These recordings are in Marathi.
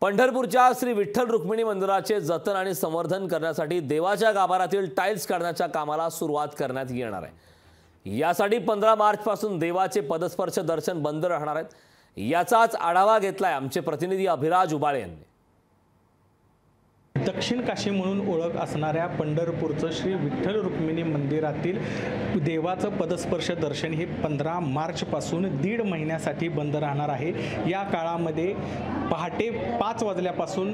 पंढरपूरच्या श्री विठ्ठल रुक्मिणी मंदिराचे जतन आणि संवर्धन करण्यासाठी देवाच्या गाभाऱ्यातील टाइल्स काढण्याच्या कामाला सुरुवात करण्यात येणार आहे। यासाठी 15 मार्च पासून देवाचे पदस्पर्श दर्शन बंद राहणार आहेत। याचाच आढावा घेतलाय आमचे प्रतिनिधी अभिराज उबाळे यांनी। दक्षिण काशी म्हणून ओळख असणाऱ्या पंढरपूरचं श्री विठ्ठल रुक्मिणी मंदिरातील देवाचं पदस्पर्श दर्शन हे 15 मार्च पासून 1.5 महिन्यासाठी बंद राहणार आहे। या काळामध्ये पहाटे 5 वाजल्यापासून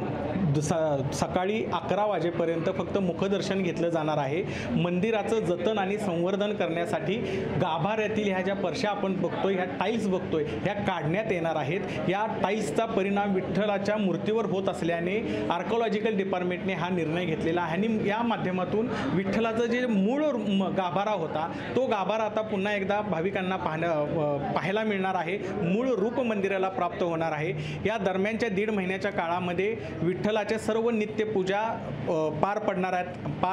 सकाळी 11 वाजेपर्यंत फक्त मुखदर्शन घेतलं जाणार आहे। मंदिराचं जतन आणि संवर्धन करण्यासाठी गाभाऱ्यातील ह्या ज्या परशा आपण बघतोय, ह्या टाइल्स बघतोय, ह्या काढण्यात येणार आहेत। या टाइल्सचा परिणाम विठ्ठलाच्या मूर्तीवर होत असल्याने आर्किओलॉजिकल डिपार्टमेंटने हा निर्णय घेतलेला आहे आणि या माध्यमातून विठ्ठलाचं जे मूळ गाभारा होता तो गाभारा आता पुन्हा एकदा भाविकांना पाहायला मिळणार आहे। मूळ रूप मंदिराला प्राप्त होणार आहे। या दरम्यानच्या 1.5 महिन्याच्या काळामध्ये विठ्ठलाच्या सर्व नित्यपूजा पार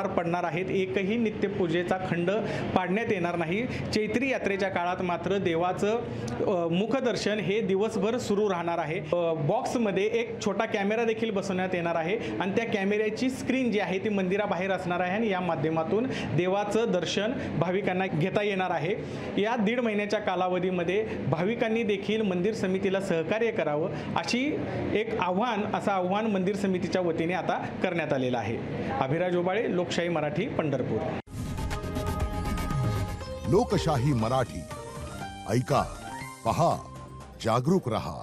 पडणार आहेत। एकही नित्यपूजेचा खंड पाडण्यात येणार नाही। चैत्री यात्रेच्या काळात मात्र देवाचं मुखदर्शन हे दिवसभर सुरू राहणार आहे। बॉक्समध्ये एक छोटा कॅमेरा देखील बसवण्यात येणार आहे आणि त्या कॅमेऱ्याची स्क्रीन जी आहे ती मंदिराबाहेर असणार आहे आणि या माध्यमातून देवाचं दर्शन भाविकांना घेता येणार आहे। या 1.5 महिन्याच्या कालावधीमध्ये भाविकांनी देखील मंदिर समितीला सहकार्य करावं अशी एक आव्हान मंदिर समितीच्या वतीने आता करण्यात आलेलं आहे। अभिराज उबाळे, लोकशाही मराठी, पंढरपूर। लोकशाही मराठी, ऐका, पहा, जागरूक रहा।